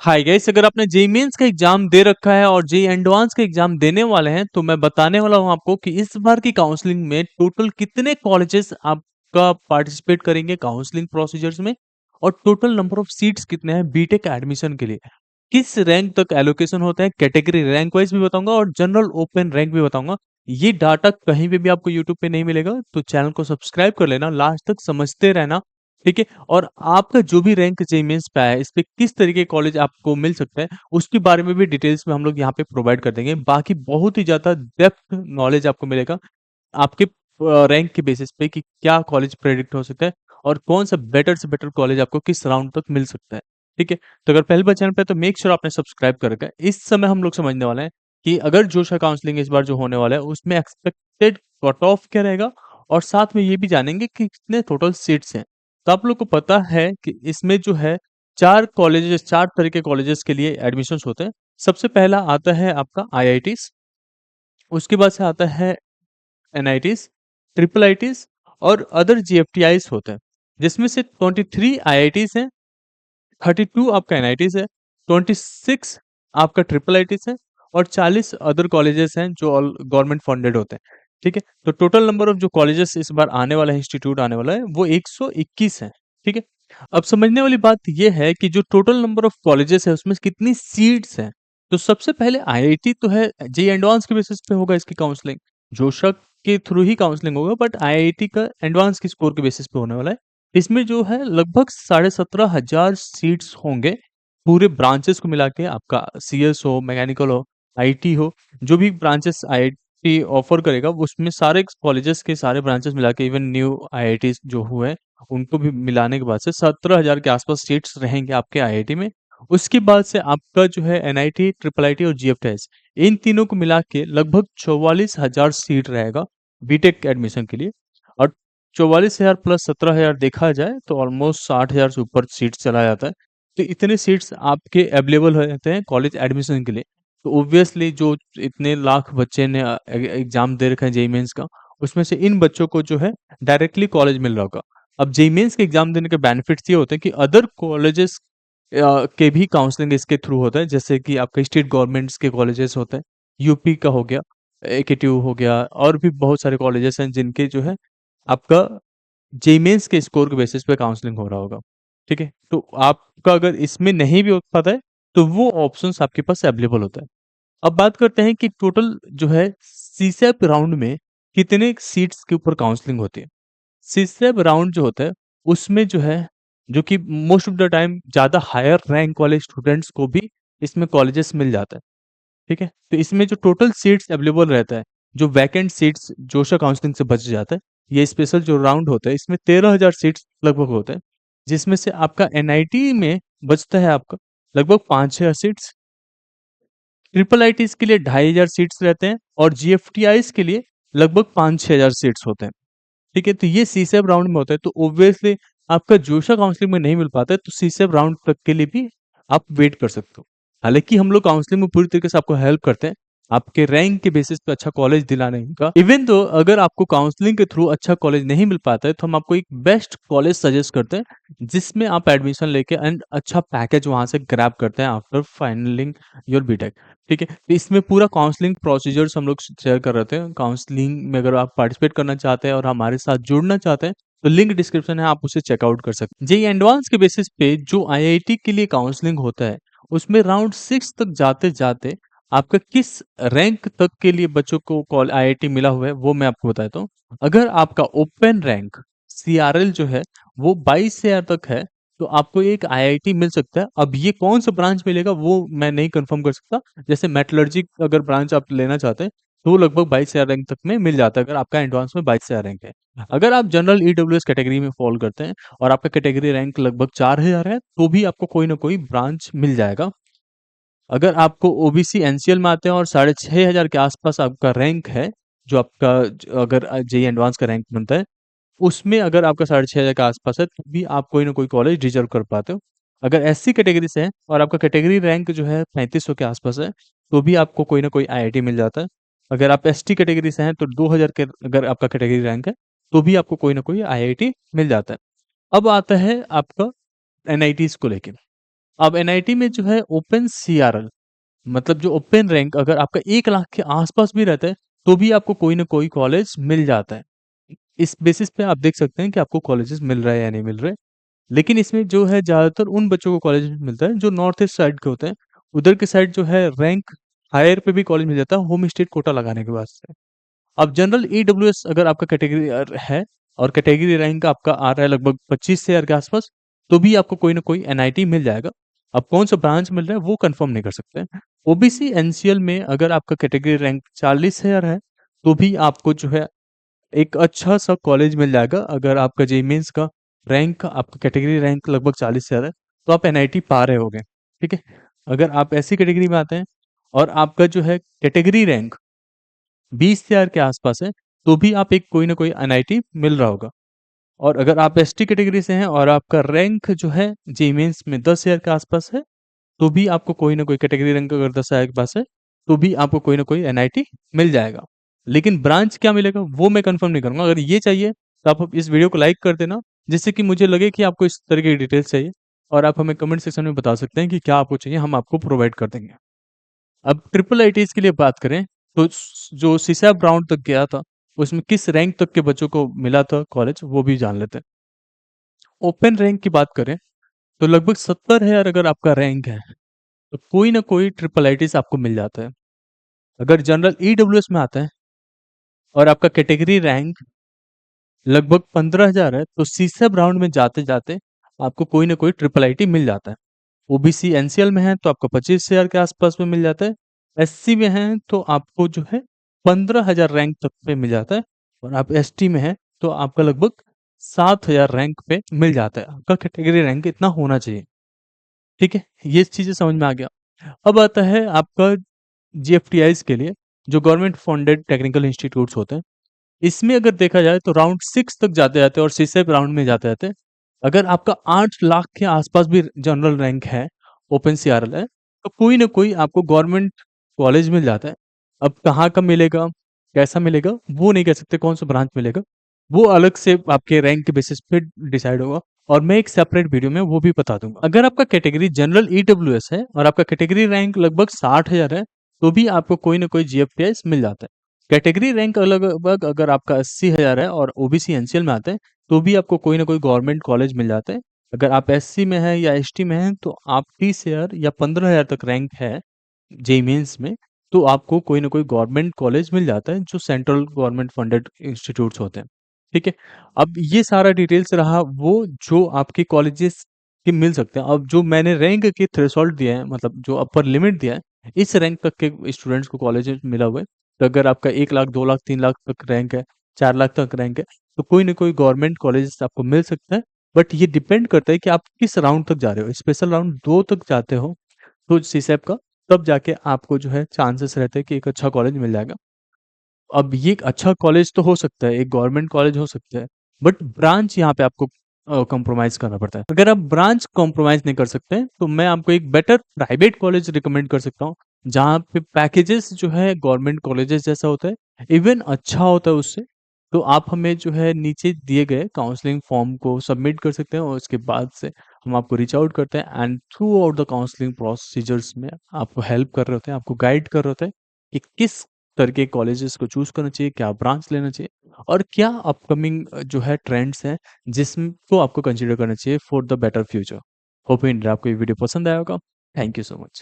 Hi guys, अगर आपने JEE mains का एग्जाम दे रखा है और जेईई एडवांस का एग्जाम देने वाले हैं तो मैं बताने वाला हूं आपको कि इस बार की काउंसलिंग में टोटल कितने कॉलेजेस आपका पार्टिसिपेट करेंगे काउंसलिंग प्रोसीजर्स में और टोटल नंबर ऑफ सीट्स कितने हैं बीटेक एडमिशन के लिए। किस रैंक तक एलोकेशन होता है, कैटेगरी रैंक वाइज भी बताऊंगा और जनरल ओपन रैंक भी बताऊंगा। ये डाटा कहीं पे भी आपको यूट्यूब पे नहीं मिलेगा, तो चैनल को सब्सक्राइब कर लेना, लास्ट तक समझते रहना। ठीक है। और आपका जो भी रैंक जेईई मेंस पे आया है, इस पे किस तरीके कॉलेज आपको मिल सकता है उसके बारे में भी डिटेल्स में हम लोग यहाँ पे प्रोवाइड कर देंगे। बाकी बहुत ही ज्यादा डेप्थ नॉलेज आपको मिलेगा आपके रैंक के बेसिस पे कि क्या कॉलेज प्रेडिक्ट हो सकता है और कौन सा बेटर से बेटर कॉलेज आपको किस राउंड तक मिल सकता है। ठीक है। तो अगर पहली बार चैनल पे है, तो मेक श्योर आपने सब्सक्राइब कर रखा है। इस समय हम लोग समझने वाले हैं कि अगर जोशा काउंसलिंग इस बार जो होने वाला है उसमें एक्सपेक्टेड कट ऑफ क्या रहेगा और साथ में ये भी जानेंगे कि कितने टोटल सीट्स हैं। तो आप लोग को पता है कि इसमें जो है चार तरह के कॉलेजेस के लिए एडमिशन्स होते हैं। सबसे पहला आता है आपका आईआईटीज, उसके बाद से आता है एनआईटीज, ट्रिपल आईटीज और अदर जीएफटीआईज होते हैं, जिसमें से 23 आईआईटीज हैं, 32 आपका एनआईटीज है, 26 आपका ट्रिपल आईटीज है और 40 अदर कॉलेजेस हैं जो ऑल गवर्नमेंट फंडेड होते हैं। ठीक है। तो टोटल नंबर ऑफ जो कॉलेजेस इस बार आने वाला है, इंस्टीट्यूट आने वाला है, वो 121 है। ठीक है। अब समझने वाली बात यह है कि जो टोटल नंबर ऑफ कॉलेजेस है उसमें कितनी सीट्स हैं। तो सबसे पहले आईआईटी तो है, जेईई एडवांस के बेसिस पे होगा इसकी काउंसलिंग, जोशा के थ्रू ही काउंसलिंग होगा, बट आईआईटी का एडवांस की स्कोर के बेसिस पे होने वाला है। इसमें जो है लगभग 17,500 सीट्स होंगे पूरे ब्रांचेस को मिला के। आपका सीएस हो, मैकेनिकल हो, आईटी हो, जो भी ब्रांचेस आईआईटी ऑफर करेगा उसमें सारे कॉलेजेस के सारे ब्रांचेस मिला के, इवन न्यू आईआईटी जो हुए उनको भी मिलाने के बाद से 17,000 के आसपास सीट्स रहेंगे आपके आईआईटी में। उसके बाद से आपका जो है एनआईटी, ट्रिपल आईटी और जीएफटीएस, इन तीनों को मिला के लगभग 44,000 सीट रहेगा बीटेक एडमिशन के लिए। और 44,000 प्लस 17,000 देखा जाए तो ऑलमोस्ट 60,000 से ऊपर सीट्स चला जाता है। तो इतने सीट्स आपके अवेलेबल हो जाते हैं कॉलेज एडमिशन के लिए। तो ऑब्वियसली जो इतने लाख बच्चे ने एग्जाम दे रखा है जेईई मेंस का, उसमें से इन बच्चों को जो है डायरेक्टली कॉलेज मिल रहा होगा। अब जेईई मेंस के एग्जाम देने के बेनिफिट्स ये होते हैं कि अदर कॉलेजेस के भी काउंसलिंग इसके थ्रू होता है, जैसे कि आपके स्टेट गवर्नमेंट्स के कॉलेजेस होते हैं, यूपी का हो गया, एकेटीयू हो गया, और भी बहुत सारे कॉलेजेस हैं जिनके जो है आपका जेईई मेंस के स्कोर के बेसिस पे काउंसलिंग हो रहा होगा। ठीक है। तो आपका अगर इसमें नहीं भी हो पाता है तो वो ऑप्शंस आपके पास अवेलेबल होता है। अब बात करते हैं कि टोटल जो है सीसैप राउंड में कितने सीट्स के ऊपर काउंसलिंग होती है। सीसैप राउंड जो होता है उसमें जो है, जो कि मोस्ट ऑफ द टाइम ज्यादा हायर रैंक वाले स्टूडेंट्स को भी इसमें कॉलेजेस मिल जाता है। ठीक है। तो इसमें जो टोटल सीट्स अवेलेबल रहता है, जो वैकेंट सीट्स जोशा काउंसलिंग से बच जाता है, ये स्पेशल जो राउंड होता है इसमें 13,000 सीट्स लगभग होता है, जिसमें से आपका एनआईटी में बचता है आपका लगभग 5,000 सीट्स, ट्रिपल आईटीज के लिए 2,500 सीट्स रहते हैं और जीएफटीआईज के लिए लगभग 5-6 हजार सीट्स होते हैं। ठीक है। तो ये सीसैप राउंड में होता है, तो ऑब्वियसली आपका जोशा काउंसलिंग में नहीं मिल पाता है, तो सीसैप राउंड तक के लिए भी आप वेट कर सकते हो। हालांकि हम लोग काउंसलिंग में पूरी तरीके से आपको हेल्प करते हैं आपके रैंक के बेसिस पे अच्छा कॉलेज दिलाने का। इवन तो अगर आपको काउंसलिंग के थ्रू अच्छा कॉलेज नहीं मिल पाता है तो हम आपको एक बेस्ट कॉलेज सजेस्ट करते हैं जिसमें आप एडमिशन लेके एंड अच्छा पैकेज वहां से ग्रैब करते हैं आफ्टर फाइनलिंग योर बीटेक। ठीक है। तो इसमें पूरा काउंसलिंग प्रोसीजर्स हम लोग शेयर कर रहे थे। काउंसलिंग में अगर आप पार्टिसिपेट करना चाहते हैं और हमारे साथ जुड़ना चाहते हैं तो लिंक डिस्क्रिप्शन है, आप उसे चेकआउट कर सकते हैं। जेई एडवांस के बेसिस पे जो आईआईटी के लिए काउंसलिंग होता है उसमें राउंड 6 तक जाते जाते आपका किस रैंक तक के लिए बच्चों को कॉल आईआईटी मिला हुआ है वो मैं आपको बताता हूँ। अगर आपका ओपन रैंक सीआरएल जो है वो 22,000 तक है तो आपको एक आईआईटी मिल सकता है। अब ये कौन सा ब्रांच मिलेगा वो मैं नहीं कंफर्म कर सकता। जैसे मेटलर्जी अगर ब्रांच आप लेना चाहते हैं तो वो लगभग 22,000 रैंक तक में मिल जाता है, अगर आपका एडवांस में 22,000 रैंक है। अगर आप जनरल ईडब्ल्यूएस कैटेगरी में फॉल करते हैं और आपका कैटेगरी रैंक लगभग 4,000 है तो भी आपको कोई ना कोई ब्रांच मिल जाएगा। अगर आपको ओबीसी एनसीएल में आते हैं और 6,500 के आसपास आपका रैंक है, जो आपका अगर जेई एडवांस का रैंक बनता है उसमें अगर आपका 6,500 के आसपास है तो भी आप कोई ना कोई कॉलेज डिजर्व कर पाते हो। अगर एससी कैटेगरी से है और आपका कैटेगरी रैंक जो है 3500 के आसपास है तो भी आपको कोई ना कोई आईआईटी मिल जाता है। अगर आप एसटी कैटेगरी से हैं तो 2,000 के अगर आपका कैटेगरी रैंक है तो भी आपको कोई ना कोई आईआईटी मिल जाता है। अब आता है आपका एनआईटीज को लेके। अब एनआईटी में जो है ओपन सीआरएल, मतलब जो ओपन रैंक अगर आपका 1 लाख के आस-पास भी रहता है, तो भी आपको कोई ना कोई कॉलेज मिल जाता है। इस बेसिस पे आप देख सकते हैं कि आपको कॉलेजेस मिल रहा है या नहीं मिल रहे। लेकिन इसमें जो है ज़्यादातर उन बच्चों को कॉलेज मिलता है जो नॉर्थ ईस्ट साइड के होते हैं। उधर के साइड जो है रैंक हायर पे भी कॉलेज मिल जाता है होम स्टेट कोटा लगाने के बाद से। अब जनरल ईडब्ल्यूएस अगर आपका कैटेगरी है और कैटेगरी रैंक आपका आ रहा है लगभग 25 से के आसपास, तो भी आपको कोई ना कोई एनआईटी मिल जाएगा। अब कौन सा ब्रांच मिल रहा है वो कंफर्म नहीं कर सकते। ओबीसी एनसीएल में अगर आपका कैटेगरी रैंक 40,000 है, तो भी आपको जो है एक अच्छा सा कॉलेज मिल जाएगा। अगर आपका जेईई मेंस का रैंक आपका कैटेगरी रैंक लगभग 40,000 है, तो आप एनआईटी पा रहे होगे, ठीक है। अगर आप ऐसी कैटेगरी में आते हैं और आपका जो है कैटेगरी रैंक 20,000 के आसपास है, तो भी आप एक कोई ना कोई एनआईटी मिल रहा होगा। और अगर आप एसटी कैटेगरी से हैं और आपका रैंक जो है जेईई मेंस में 10,000 के आसपास है, तो भी आपको कोई ना कोई कैटेगरी रैंक अगर 10,000 के पास है, तो भी आपको कोई ना कोई एनआईटी मिल जाएगा। लेकिन ब्रांच क्या मिलेगा वो मैं कंफर्म नहीं करूँगा। अगर ये चाहिए तो आप इस वीडियो को लाइक कर देना, जिससे कि मुझे लगे कि आपको इस तरह की डिटेल्स चाहिए, और आप हमें कमेंट सेक्शन में बता सकते हैं कि क्या आपको चाहिए, हम आपको प्रोवाइड कर देंगे। अब ट्रिपल आईटीज़ के लिए बात करें, तो जो सीसैट राउंड तक गया था, उसमें किस रैंक तक के बच्चों को मिला था कॉलेज, वो भी जान लेते हैं। ओपन रैंक की बात करें, तो लगभग 70,000 अगर आपका रैंक है, तो कोई ना कोई ट्रिपल आईटीज़ आपको मिल जाता है। अगर जनरल ईडब्ल्यूएस में आता है और आपका कैटेगरी रैंक लगभग 15,000 है, तो सीसैट राउंड में जाते-जाते आपको कोई ना कोई ट्रिपल आईटी मिल जाता है। ओबीसी एनसीएल में है तो आपको 25,000 के आसपास में मिल जाता है। एससी में है तो आपको जो है 15,000 रैंक तक पे मिल जाता है, और आप एसटी में है तो आपका लगभग 7,000 रैंक पे मिल जाता है। आपका कैटेगरी रैंक इतना होना चाहिए, ठीक है? ये चीज़ें समझ में आ गया। अब आता है आपका जीएफटीआईज़ के लिए, जो गवर्नमेंट फंडेड टेक्निकल इंस्टीट्यूट्स होते हैं। इसमें अगर देखा जाए तो राउंड 6 तक जाते-जाते और सीसैट राउंड में जाते-जाते अगर आपका 8 लाख के आसपास भी जनरल रैंक है, ओपन सीआरएल है, तो कोई ना कोई आपको गवर्नमेंट कॉलेज मिल जाता है। अब कहाँ का मिलेगा, कैसा मिलेगा, वो नहीं कह सकते, कौन-सा ब्रांच मिलेगा, वो अलग से आपके रैंक के बेसिस पे डिसाइड होगा, और मैं एक सेपरेट वीडियो में वो भी बता दूँगा। अगर आपका कैटेगरी जनरल ईडब्ल्यूएस है और आपका कैटेगरी रैंक लगभग 60,000 है, तो भी आपको कोई ना कोई जीएफटीआईज़ मिल जाता है। कैटेगरी रैंक लगभग अगर आपका 80,000 है और ओबीसी एनसीएल में आते हैं, तो भी आपको कोई ना कोई गवर्नमेंट कॉलेज मिल जाता है। अगर आप एससी में हैं या एसटी में हैं, तो आप 30,000 या 15,000 तक रैंक है जेईई मेंस में, तो आपको कोई ना कोई गवर्नमेंट कॉलेज मिल जाता है, जो सेंट्रल गवर्नमेंट फंडेड इंस्टीट्यूट्स होते हैं, ठीक है? अब ये सारा डिटेल्स रहा वो जो आपके कॉलेजेस के मिल सकते हैं। अब जो मैंने रैंक के थ्रेशोल्ड दिए हैं, मतलब जो अपर लिमिट दिया है, इस रैंक तक के स्टूडेंट्स को कॉलेजेस मिला हुआ है। तो अगर आपका 1 लाख, 2 लाख, 3 लाख तक रैंक है, 4 लाख तक रैंक है, तो कोई ना कोई गवर्नमेंट कॉलेजेस आपको मिल सकता है। बट ये डिपेंड करता है कि आप किस राउंड तक जा रहे हो। स्पेशल राउंड 2 तक जाते हो, तो सीसैट का, तब जाके आपको जो है चांसेस रहते हैं कि एक अच्छा कॉलेज मिल जाएगा। अब ये एक अच्छा कॉलेज तो हो सकता है, एक गवर्नमेंट कॉलेज हो सकता है, बट ब्रांच यहाँ पे आपको कॉम्प्रोमाइज़ करना पड़ता है। अगर आप ब्रांच कॉम्प्रोमाइज़ नहीं कर सकते, तो मैं आपको एक बेटर प्राइवेट कॉलेज रिकमेंड कर सकता हूँ, जहाँ पे पैकेजेस जो है गवर्नमेंट कॉलेजेस जैसा होता है, इवन अच्छा होता है उससे। तो आप हमें जो है नीचे दिए गए काउंसलिंग फॉर्म को सबमिट कर सकते हैं, और उसके बाद से हम आपको रीच आउट करते हैं, and through out the counselling procedures में आपको हेल्प कर रहे होते हैं, आपको गाइड कर रहे होते हैं कि किस तरह के कॉलेजेस को चूज़ करना चाहिए, क्या ब्रांच लेना चाहिए, और क्या अपकमिंग जो है ट्रेंड्स हैं, जिसको आपको कंसीडर करना चाहिए for the better future. Hope इन आपको ये वीडियो पसंद आया होगा। Thank you so much.